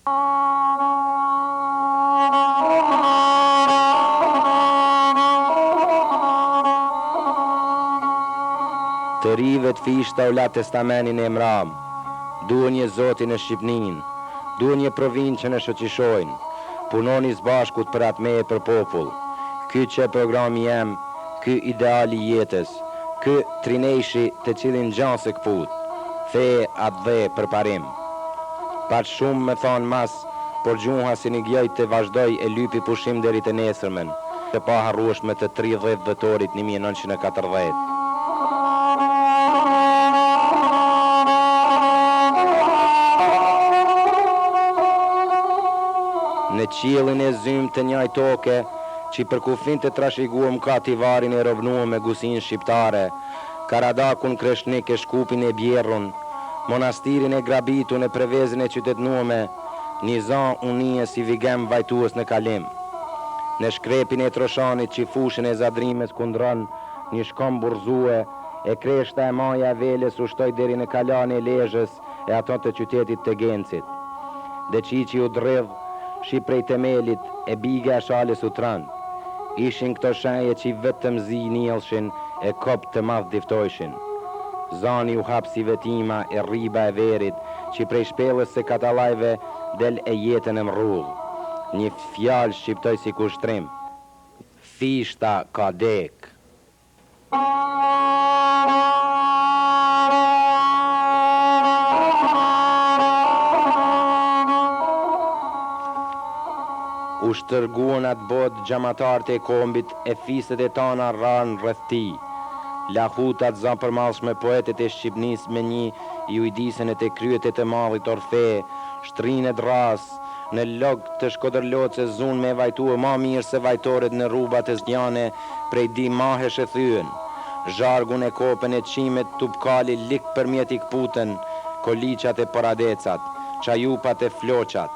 Të rive të fishta u la testamenin e mram, duhen një zotin e Shqipnin, duhen një provinë që në shoqishojnë, punoni zbashkut për atë meje për popull. Ky që programi jem, ky ideali jetës, ky trinejshi të cilin gjanë se këput, the atë dhe për parim. Pat shumë me thonë mas, por gjuha si një gjoj të vazhdoj e lypi pushim deri të nesërmen, të pa harrueshme të 30 dhëtorit 1940. Në qiellin e zymë të njaj toke, që për kufin të trashiguam ka tivarin e rovnuam me gusin shqiptare, Karadakun Kreshnik e Shkupin e Bjerrun, monastirin e Grabitun e Prevezin e qytetnuame, një zan unie si vigem vajtuës në kalim. Në shkrepin e Troshanit që fushën e Zadrimes kundron, një shkom burzue, e kreshta e maja veles ushtoj deri në kalan e Lezhës e ato të qytetit të Gencit. Dhe qiqi u dredh, shi prej temelit e biga e shales u tran. Ishin këto shenje që vetëm zi njëllshin e kop të madh diftojshin. Zani u hap si vetima e rriba e verit që prej shpellës se katalajve del e jetën e mrrull. Një fjalë shqiptoj si kushtrim. Fishta ka dek. U shtërguan atë botë gjamatarët e kombit e fiset e tana ranë rreth ti. Lahutat zampërmallshme poetet e Shqipnis me një jujdisen e të kryet e të madhit Orfe, shtrinet ras, në log të Shkodërloce zun me vajtue ma mirë se vajtoret në rrubat e Zgjane prej di mahesh e thyen. Zhargun e kopën e qimet tupkali lik përmjet i kputen, koliqat e poradecat, qajupat e floqat.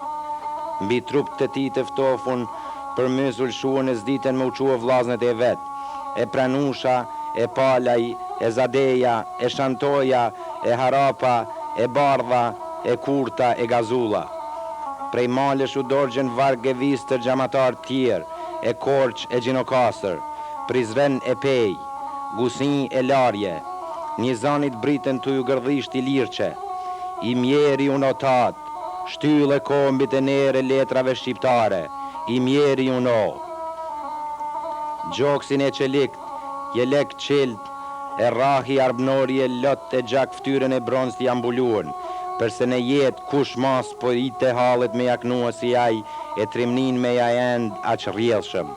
Mbi trup të ti të ftofun, për mëzull shuën e zditen më uquë vlaznet e vet, e Pranusha, e Palaj, e Zadeja, e Shantoja, e Harapa, e Bardha, e Kurta, e Gazulla. Prej malesh u dorgjen varg e vistër gjamatar tjerë, e Korç e Gjinokastër, Prizren e Pej, Gusin e Larje, një zanit britën të ju gërdhisht i lirqe, i mjeri unotat, shtylle kombit e nere letrave shqiptare, i mjeri uno. Gjoksin e qelikt, jelek qilt, e rahi arbnori e lot e gjak ftyrën e bronz t'i ambuluën, përse në jetë kush mas po i të halet me jaknua si aj, e trimnin me ja end aq rjelshëm.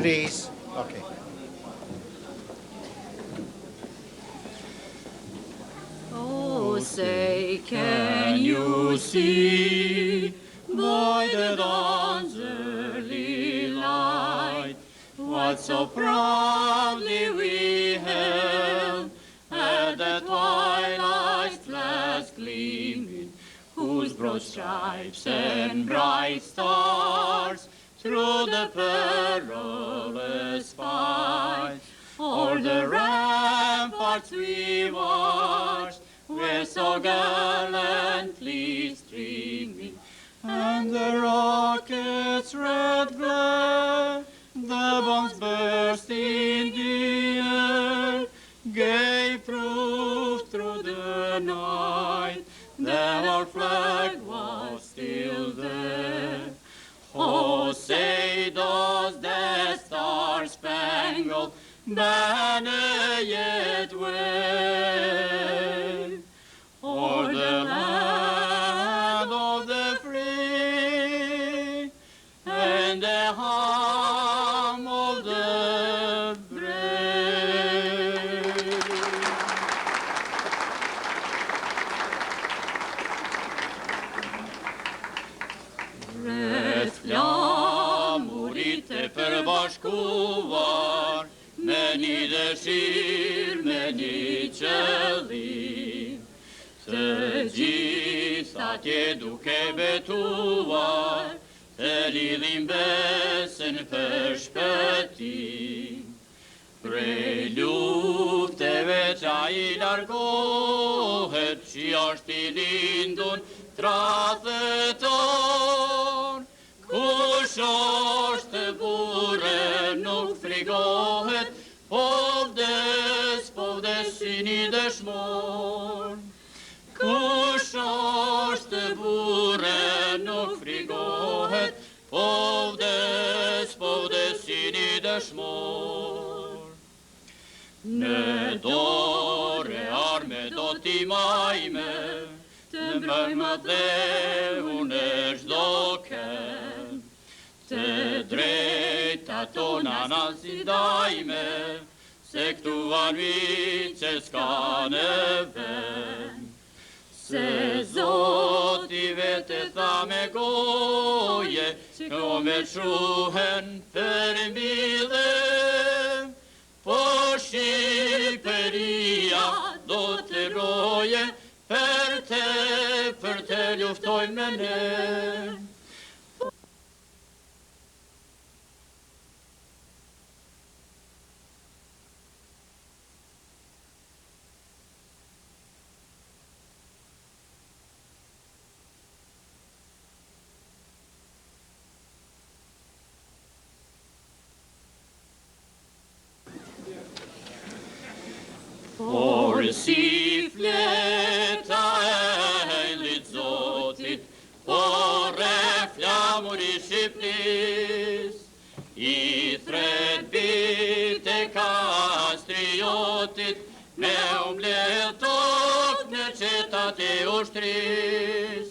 Please. Okay. Oh, say, can you see by the dawn's early light what so proudly we held at the twilight's last gleaming, whose broad stripes and bright stars through the perilous fight, o'er the ramparts we watched, were so gallantly streaming, and the rocket's red glare, the bombs burst in the air, gave proof through the night that our flag was still there. Oh, say does the star-spangled banner yet wave o'er the land një dëshirë me një qëllim, të gjitha tje duke betuar, të lidhim besën për shpëtim. Prej lufteve qa i largohet, që është i lindun tradhëton. Kush është burre nuk frigohet, po vdes si një dëshmor. Kush është burre nuk frigohet, po vdes si një dëshmor. Në dore arme do t'i majme, të mërmë dhe unë çdo ken, të drejta tona na zindajme, se këtu vanvi që s'ka në vend. Se Zoti vete tha me goje, që me shuhen për mbidhe, po Shqipëria do të roje, për të luftojnë me ne. Por si fleta e lit Zotit, por e flamur i Shqipnis, i thret bit e kastriotit, me umbledh tok në qetat e ushtris.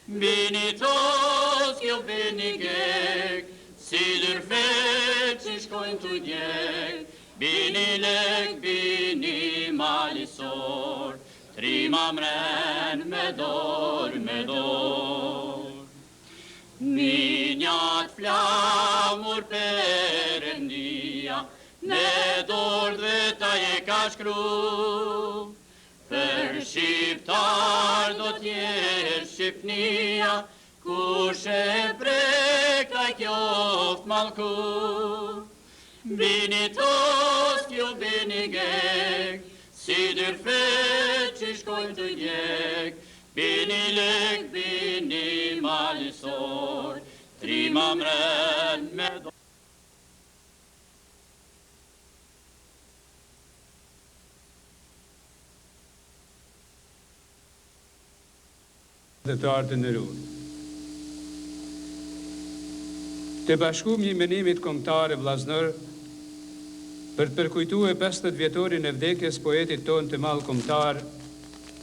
Bini Toskjo, bini Gek, si dërfet që shkojnë të djek, bini lek, bini malisor, trima mren me dor, me dor. Minjat flamur Perëndia, me dor dhveta je ka shkru. Për shqiptar do t'jesh Shqipnia, kush e preka qoftë mallku. Bini Toskjo, bini Gek, si dërfet që shkojnë të djek, bini lek, bini malisor, trima mren me do. Dhe të artë në rrë. Të bashkum një menimit kombëtar vllaznor për të përkujtuar 50 vjetorin e vdekjes poetit ton të madh kombëtar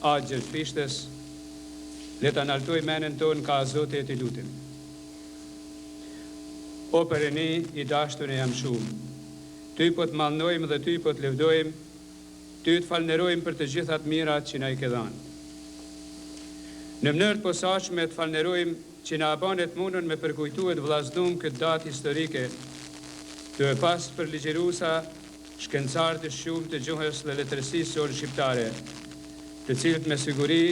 Axhel Fishtes, le ta naltoj menen ton ka Zoti e t'i lutim. O Perëni i dashur e jam shumë, ty po të mallnojmë dhe ty po të lëvdojmë, ty të falënderojmë për të gjithat mirat që na i ke dhënë. Në mënyrë të posaçme të falënderojmë që na banet mundën me përkujtuar të vllaznum këtë datë historike, të e pas për ligjëruesa shkencarë të shumë të gjuhës dhe letërsisë së shqiptare, të cilët me siguri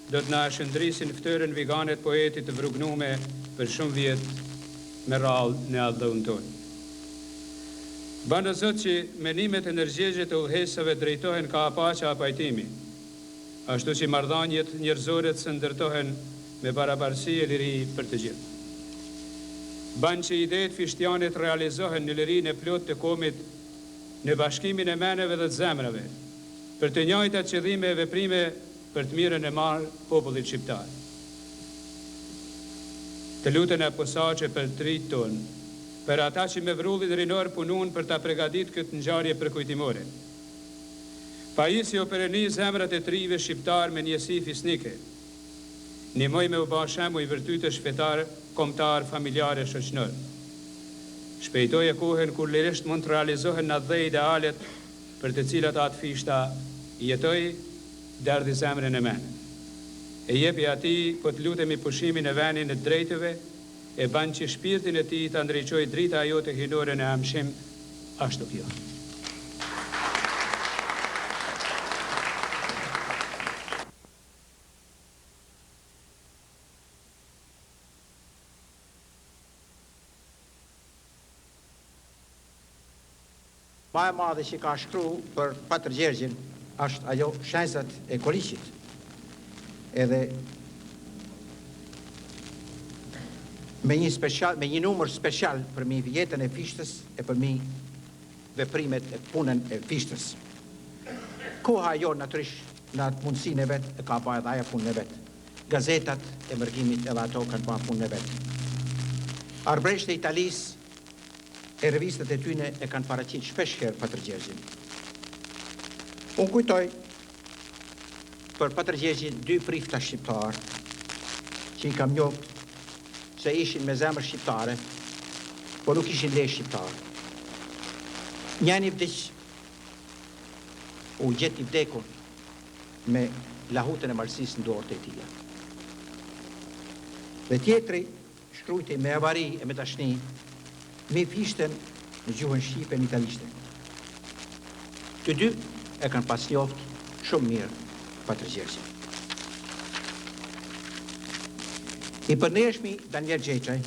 do të na shëndrisin ftyrën viganet poetit të vrugnume për shumë vjet me radhë në adhën tonë. Banë Zot që menimet e nërgjegje të udhëhesave drejtohen ka paqja a pajtimi, ashtu që marrëdhëniet njerëzore të ndërtohen me barabarësi e liri për të gjithë. Banë që idetë fishtianit realizohen në lirinë e plot të komit, në bashkimin e meneve dhe të zemrave, për të njëjtat qëllime e veprime për të mirën e marë popullit shqiptar. Të lutën e posaçe për trit tonë, për ata që me vrullit rinor punun për ta pregadit këtë ngjarje përkujtimore. Pajisje o Perëni zemrat e trive shqiptar me njësi fisnike, nimoj me u ba shembull i vërtetë shpejtar, kombëtar, familjar e shoqënor. Shpejtoj e kohën kur lirisht mund të realizohen në dhe idealet për të cilat atë fishta jetoj derdhi zemrën e men. E jepi ati po të lutemi pushimin e venin e drejtëve, e ban që shpirtin e ti të ndriqoj drita ajo të hinore në amshim ashtu kjo. ma e madhe që ka shkru për Patër Gjergjin është ajo shenzat e Koliqit. Edhe me një numër special për mi vjetën e fishtës e për mi veprimet e punën e fishtës. Koha jo natyrisht në atë mundësin e vetë e ka ba edhe aja punën e vetë. Gazetat e mërgimit edhe ato kanë ba punën e vetë. Arbresht e Italis e revistat e tyne e kanë paraqit shpesh herë Patër Gjergjin. Unë kujtoj për Patër Gjergjin 2 prifta shqiptar që i kam njoft se ishin me zemër shqiptare, po nuk ishin le shqiptar. Njani vdiq, u gjet i vdekur me lahutën e malësisë në dorët e tija. Dhe tjetri, shkrujti me avari e me dashni, me fishten në gjuhën shqipe në italishte. Të dy e kanë pas njoft shumë mirë Patër Gjergjin. I përneshmi Daniel Gjeçaj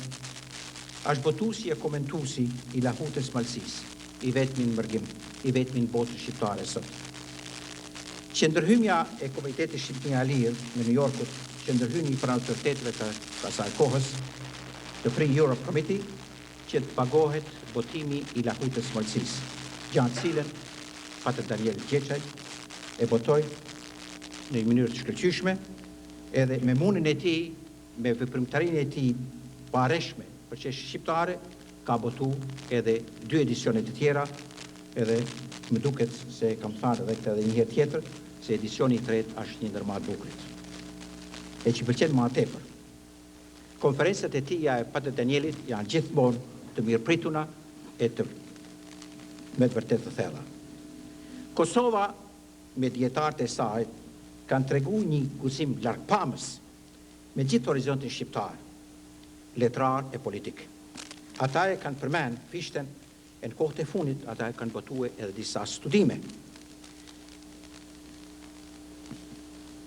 është botusi e komentusi i lahutës malësis, i vetmin mërgim, i vetmin botën shqiptare sot. Qëndërhymja e Komitetit Shqipnia Lirë në New Yorkut, qëndërhymi për autoritetëve të asaj kohës, të Free Europe Committee, që të pagohet botimi i lahutës malësis, gjatë cilën Patër Daniel Gjeçaj e botoj në një mënyrë të shkëlqyshme, edhe me munën e tij, me veprimtarinë e tij pareshme për çështje shqiptare, ka botu edhe 2 edicione të tjera, edhe më duket se kam thënë edhe një herë tjetër, se edicioni i tretë është një ndër më të bukurit. E që pëlqen më tepër. Konferencat e tija e Patër Danielit janë gjithmonë të mirëprituna e të me të vërtet të thella. Kosova me dietarët e saj kanë tregu një guzim largpamës me gjithë horizontin shqiptar, letrar e politik. Ata e kanë përmend fishten e në kohët e fundit, ata e kanë botue edhe disa studime.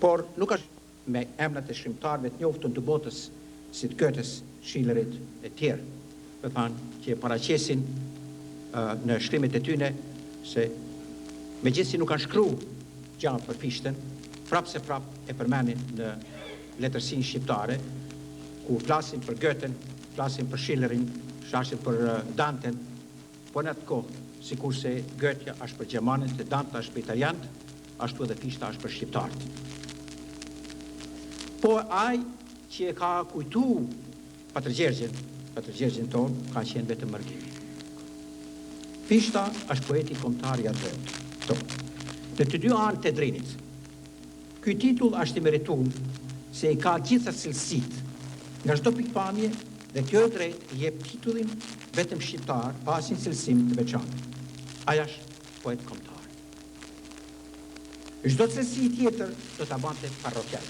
Por nuk është me emrat e shkrimtarëve të njoftun të botës si të Goethes, Schillerit e tjerë, dhe thanë që e paraqesin në shkrimet e tyne se me gjithë si nuk kanë shkru gjatë për fishten, prap se prap e përmenin në letërsin shqiptare, ku flasin për Goethen, flasin për Schillerin, flasin për Danten, po në atë kohë, sikur se Goethe është për gjermanët, e Dante është për italianët, ashtu edhe fishta është për shqiptarët. Po ai që e ka kujtu Patër Gjergjin tonë, ka qenë vetëm mërgimi. Fishta është poeti kombëtar i atë tonë. Në të 2 anë të drinit, ky titull është i merituar se i ka gjitha cilësit nga çdo pikpamje dhe kjo e drejt i jep titullin vetëm shqiptar pasin cilësim të veçantë. Ai është poet kombëtar. Çdo cilësi tjetër do ta bante parrokial.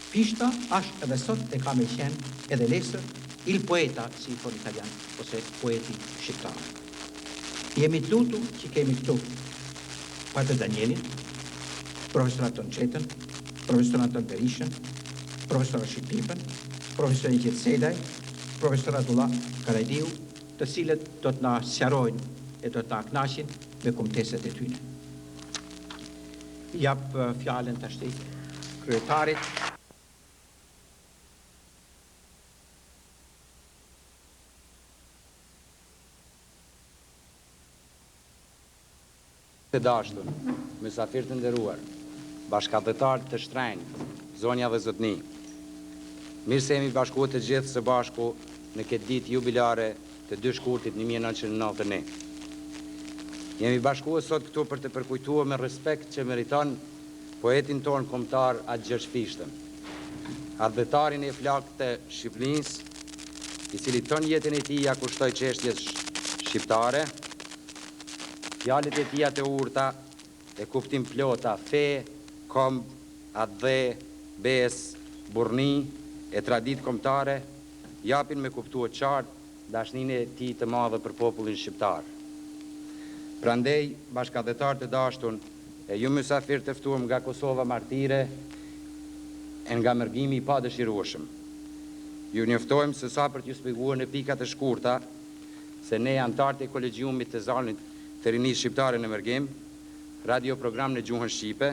Fishta është edhe sot e ka me qenë edhe lesër il poeta, si i thon italian, ose poeti shqiptar. Jemi të lutur që kemi këtu Patër Danielin, profesor Anton Çetën, profesor Anton Berishën, profesor Rashid Pipën, profesor Njit Sedaj, profesor Abdullah Karajdiu, të cilët do të na sqarojnë e do të na kënaqin me kumteset e tyre. Jap fjalën tash kryetarit. Të dashur, mysafirë të nderuar, bashkëdhetar të shtrenjtë, zonja dhe zotni. Mirë se jemi bashkuar të gjithë së bashku në këtë ditë jubilare të 2 shkurtit 1991. Jemi bashkuar sot këtu për të përkujtuar me respekt që meriton poetin ton kombëtar Atë Gjergj Fishtën, ardhëtarin e flakët të Shqipërisë, i cili ton jetën e tij ja kushtoi çështjes shqiptare. Fjalët e tija të urta e kuptim plota, fe, komb, adhe, bes, burni e tradit kombëtare japin me kuptuar qartë dashninë e tij të madhe për popullin shqiptar. Prandej, bashkëdhetar të dashur, e ju mysafir të ftuar nga Kosova martire e nga mërgimi i padëshirueshëm. Ju njoftojmë se sa për t'ju shpjeguar në pikat e shkurta se ne antarët e kolegjiumit të Zalnit të rinisë shqiptare në Mërgim, radioprogram në gjuhën Shqipe,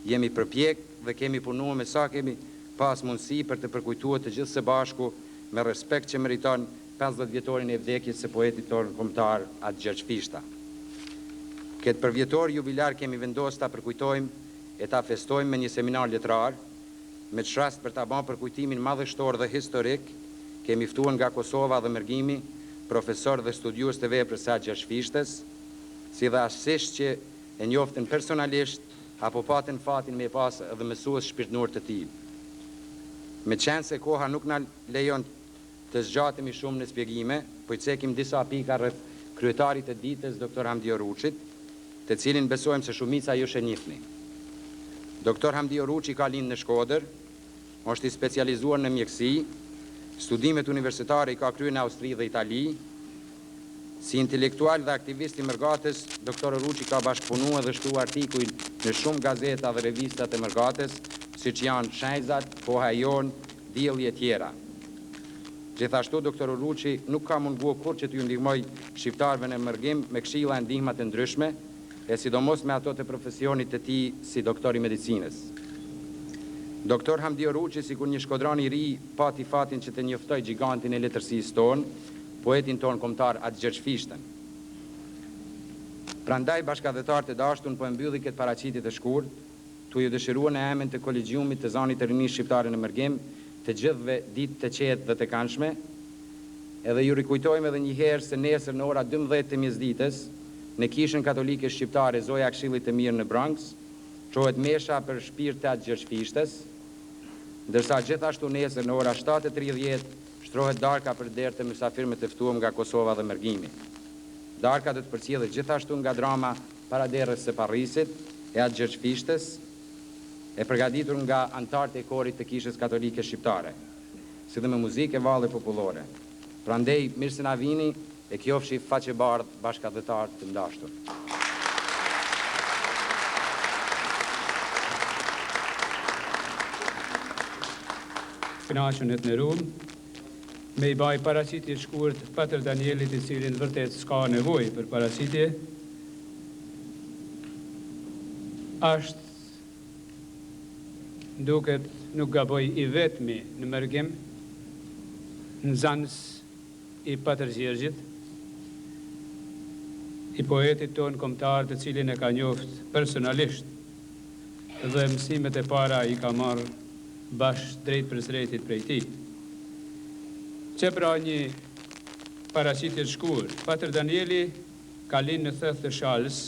jemi përpjek dhe kemi punuar me sa kemi pas mundësi për të përkujtuar të gjithë së bashku me respekt që meriton 50 vjetorin e vdekjes së poetit tonë kombëtar Atë Gjergj Fishta. Këtë përvjetor jubilar kemi vendosur ta përkujtojmë e ta festojmë me një seminar letrar, me çast për ta bërë përkujtimin madhështor dhe historik, kemi ftuar nga Kosova dhe Mërgimi profesor dhe studiues të veprës së Atë Gjergj Fishtës, si dhe asisht që e njoftën personalisht apo patën fatin me pas edhe mësues shpirtënor të tij. Me qenë se koha nuk na lejon të zgjatemi shumë në shpjegime, po i cekim disa pika rreth kryetarit të ditës, Dr. Hamdi Oruçit, të cilin besojmë se shumica ju e njihni. Dr. Hamdi Oruçi ka lindë në Shkodër, është i specializuar në mjekësi, studimet universitare i ka kryer në Austri dhe Itali. Si intelektual dhe aktivist i Mërgatës, Dr. Oruçi ka bashkëpunuar dhe shkruar artikuj në shumë gazeta dhe revistat e Mërgatës, siç janë Shenjzat, Koha e Jon, Dielli e tjera. Gjithashtu, Dr. Oruçi nuk ka munguar kur që t'ju ndihmoj shqiptarëve në Mërgim me këshilla e ndihma të ndryshme, e sidomos me ato të profesionit të tij si doktor i medicinës. Dr. Hamdi Oruçi, sikur një shkodran i ri, pati fatin që të njoftoj gigantin e letërsisë tonë, poetin tonë kombëtar Atë Gjergj Fishtën. Prandaj bashkëdhetarët e dashur po e mbylli këtë paraqitje të shkurt, tu ju dëshiruar në emrin të kolegjiumit të Zanit të Rinisë Shqiptare në Mërgim, të gjithëve ditë të qetë dhe të këndshme, edhe ju rikujtojmë edhe një herë se nesër në ora 12 të mesditës, në Kishën Katolike Shqiptare Zoja Këshillit të Mirë në Bronx, çohet mesha për shpirt të Atë Gjergj Fishtës, ndërsa gjithashtu nesër në ora 7:30 shtrohet darka për derë të mysafirëve të ftuar nga Kosova dhe Mërgimi. Darka do të përcjellet gjithashtu nga drama Paraderës së Parrisit e Atë Gjergj Fishtës, e përgatitur nga anëtarët e korit të Kishës Katolike Shqiptare, si dhe me muzikë e valle popullore. Prandej, mirë se na vini e qofshi faqebardh bashkëdhetar të ndashtur. Kënaqur në Rum, me i baj paraqitje shkurt Patër Danielit, i cilin vërtet s'ka nevojë për paraqitje, është duket nuk gaboj i vetmi në Mërgim, nxënës i Patër Gjergjit, i poetit tonë kombëtar të cilin e ka njoft personalisht dhe mësimet e para i ka marrë bashkë drejt për drejtit prej tij. Që pra një paraqitje të shkurt, Patër Danieli ka lind në theth të Shalës,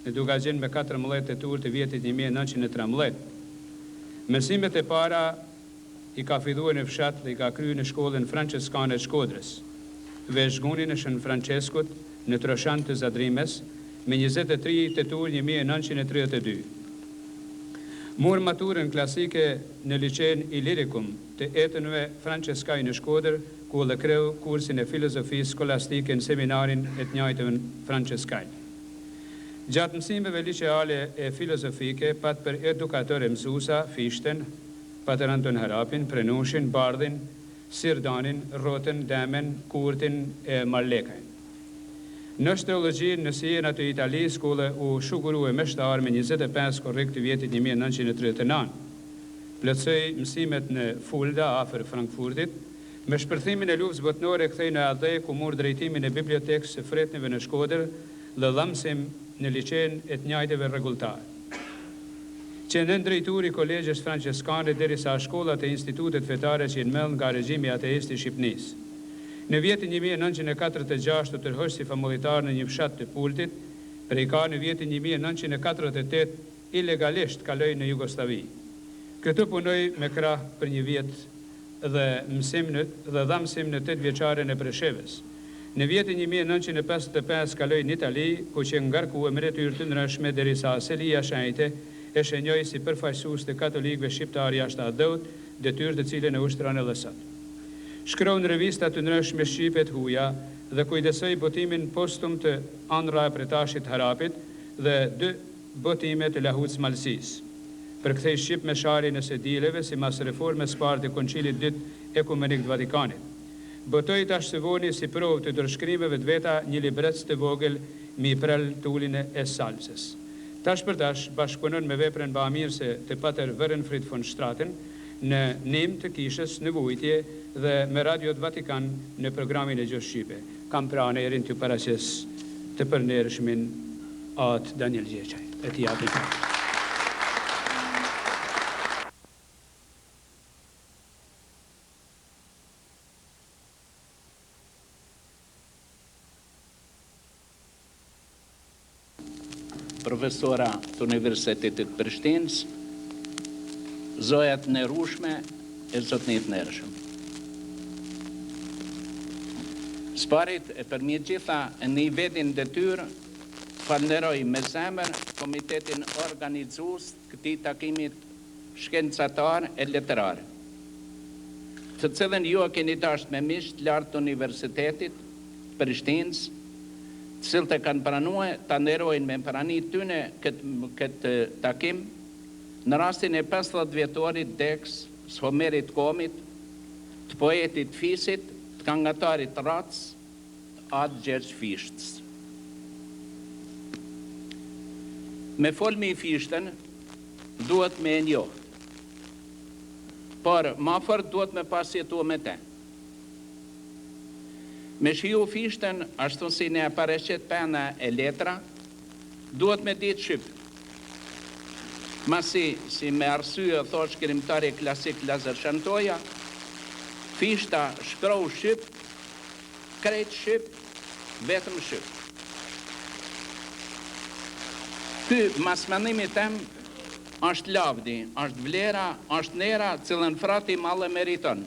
në Dugazhin me 14 tetor të vjetit 1913. Mësimet e para i ka filluar në fshat dhe i ka kryer në shkollën franciskane të Shkodrës, veshgunin e Shën Franceskut në Troshan të Zadrimes me 23 tetor 1932. Mor maturën klasike në liçen Illyricum të etënve franceskaj në Shkodër, ku dhe kreu kursin e filozofisë skolastike në seminarin e të njëjtëve franceskaj. Gjatë mësimeve liceale e filozofike, pat për edukatore mësuesa, Fishtën, Patër Anton Harapin, Prenushin, Bardhin, Sirdanin, Rotën, Demen, Kurtin e Marlekajn. Në teologji në Siena të Italisë, ku u shugurue meshtar me 25 korrekt të vjetit 1939. Plotësoi mësimet në Fulda, afër Frankfurtit, me shpërthimin e luftës botërore kthej në Adhe, ku mor drejtimin e bibliotekës së Fretneve në Shkodër dhe dha mësim në liçen e të njëjtëve rregulltar. Qendën drejtori i kolegjës franceskane derisa shkollat e institutet fetare që mbell nga regjimi ateist i Shqipërisë. Në vitin 1946 të tërhoq si famullitar në një fshat të Pultit, prej ka në vitin 1948 ilegalisht kaloi në Jugosllavi. Këtu punoi me krah për një vit dhe dha mësim në 8 vjeçaren e Preshevës. Në vitin 1955 kaloi në Itali, ku që ngarkua me detyrë të ndryshme derisa Selia Shenjte e shenjoi si përfaqësues të katolikëve shqiptar jashtë Adhut, detyrë të cilën e ushtron edhe sot. Shkroi në revista të ndryshme shqipe të huaja dhe kujdesoi botimin postum të Andra e Pretashit Harapit dhe 2 botime të Lahut Malësisë. Përkthei shqip me sharjen e sedileve si mas reformës parë të Koncilit dytë Ekumenik të Vatikanit. Botoi tash së voni si provë të ndërshkrimeve të veta një libret të vogël mi prel tullin e salsës. Tash për tash bashkëpunon me veprën bamirëse të Pater Werenfried von Straten në nim të kishës në vujtje dhe me Radiot Vatikan në programin e Gjuhës Shqipe. Kam pra në erin të paraqes të përnerëshmin atë Daniel Gjeqaj. E t'i japin. Profesora të Universitetit Prishtinës, zojat në rushme e zotnit nërshëm. Sparit e për mjë gjitha në i vedin detyrë, falënderoj me zemër Komitetin Organizues këtij takimit shkencatar e letrar, të cilën ju e keni dashur me miq lartë të Universitetit Prishtinës, të cilët e kanë pranuar ta nderojnë me praninë tyne këtë takim në rastin e 50 vjetorit deks së Homerit Komit, të poetit Fisit, të këngëtarit Rac, atë Gjergj Fishtës. Me folmi i Fishtën duhet me e njohë, por ma fort duhet me pasjetu me te. Me shiju Fishtën, ashtu si ne apareqet pena e letra, duhet me ditë Shqip. Masi, si me arsye thosh shkrimtari klasik Lazar Shantoja, Fishta shkrau Shqip, krejt Shqip, vetëm Shqip. Ky masmenimi tem është lavdi, është vlera, është nera, cilën frati mallë meriton.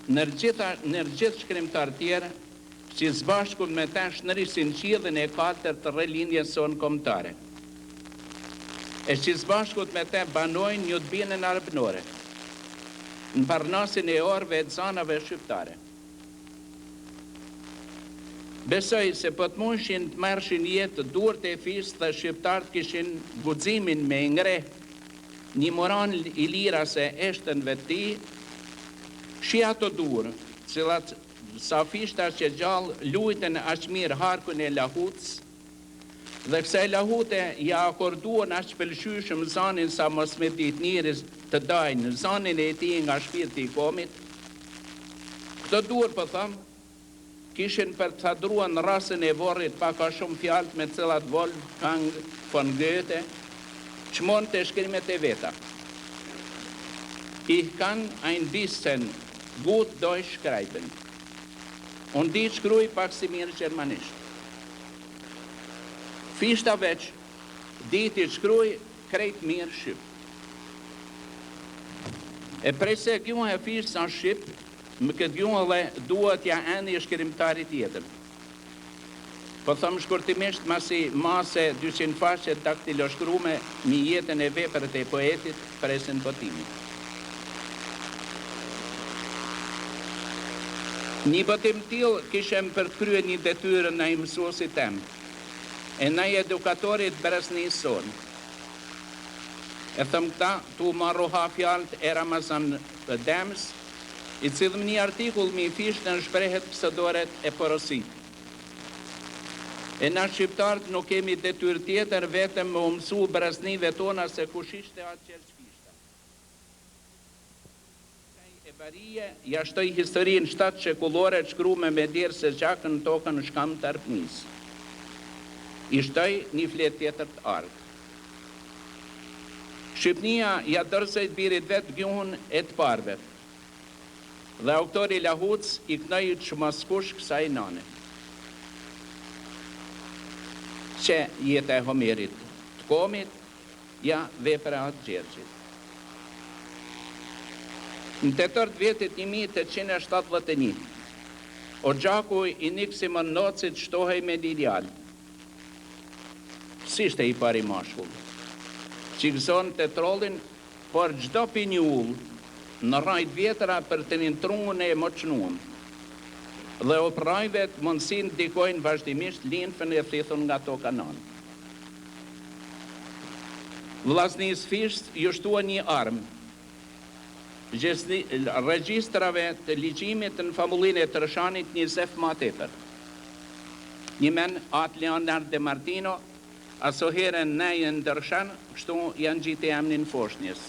Në gjithë shkrimtar tjerë, që zbashku me ta shënërisin qilën e 4 të rëlinjes sonë kombëtare. E që zbashkut me ta banojnë një të bine në arbënore, në parnasin e orëve e të zanave shqiptare. Besoj se po të mundshin të marrshin jetë durët e Fisë dhe shqiptarët kishin guximin me ngre një moral i lira se eshtënve të tij, shi ato durë, cilat sa Fishta që gjallë lujten aq mirë harkun e Lahutës, dhe kësaj Lahute ja akorduan aq pëlqyeshëm zanin sa mos me ditë njerëz të dajnë zanin e tij nga shpirti i Komit. Këto durë po them, kishin për të thadruar në rasën e Vorrit pa ka shumë fjalë me cilat Wolfgang von Goethe çmon të shkrimet e veta. Ich kann ein bisschen gut Deutsch schreiben. Und die shkruaj pak si mirë gjermanisht. Fishta veç, diti shkruaj krejt mirë shqip. E prej se gjuhë e Fishtë sa shqip, më këtë gjuhë dhe duhet ja eni shkrimtarit tjetër. Po thëmë shkurtimisht masi mase 200 faqe daktiloshkrume një jetën e veprat e poetit presin botimit. Një botim tillë kishem për të kryer një detyrë në i mësuesit tem, e në i edukatorit Beresnisë sonë. E thëmë këta, tu marru ha fjallët e Ramazan Dems, i cilëm një artikull mi Fishtën shprehet pësëdoret e porosit. E na shqiptarët nuk kemi detyrë tjetër vetëm me mësu Beresnive tona se kush ishte atë Gjergj Fishta. E Barije jashtoi historinë 7 shekullore të shkrume me dirë se gjakën tokën shkam të arpnis. I shtoi një flet tjetër të ardhë. Shqipnia ja dërzejt birit vetë gjuhën e të parve, dhe autori Lahutës i knoi të shmaskush kësaj nane, që jeta e Homerit të Komit, ja vepra atë Gjergjit. Në tetor të vjetit 1871, o gjaku i Niksimon Nocit shtohej me Lilial. Si ishte i pari mashkull, që gëzon të trollin, por gjdo pinjull në rajt vjetra për të nintruun e moqnuun, dhe o prajvet mundësin dikojnë vazhdimisht linfën e thithun nga to kanon. Vllaznis Fisht ju shtua një armë, regjistrave të ligjimit në famullinë e Tërshanit një zef ma tepër. Një men atë Leonard de Martino, aso herën ne e ndërshan, kështu janë gjitë e emnin Foshnjës.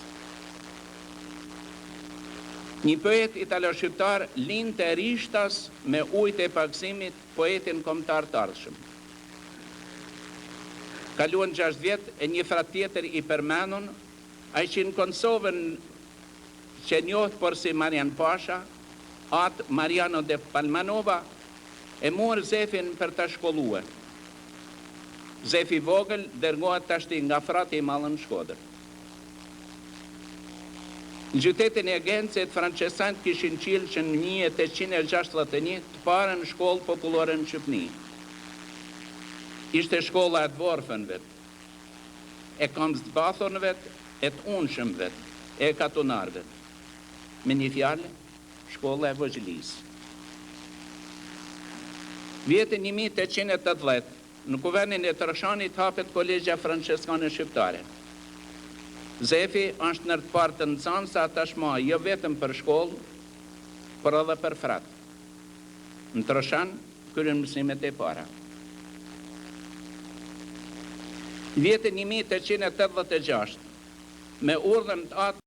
Një poet italo-shqiptar lind të rishtas me ujtë e paksimit poetin kombëtar të ardhshëm. Kaluan 6 vjet e një frat tjetër i përmenun, ai që në Kosovën që njohët por si Marian Pasha, atë Mariano de Palmanova, e morë Zefin për të shkollue. Zefi vogël dërgohet tashti nga frati i madh në Shkodër. Në qytetin e Gencit, francesant kishin qilë që në 1861 të parën shkollë popullore në Shqipni. Ishte shkolla e dvorfënve, e kamsbathorëve, e të unshëmve, e katunarve. Me një fjalë, shkolla e vogëlisë. Vitin 1880, në kuvernin e Tërshanit hapet Kolegja Franceskane Shqiptare. Zefi është në të partë të nëzansa tashma jo vetëm për shkollë, por edhe për frat. Në Tërshan, kryen mësimet e para. Vitin 1886, me urdhën të atë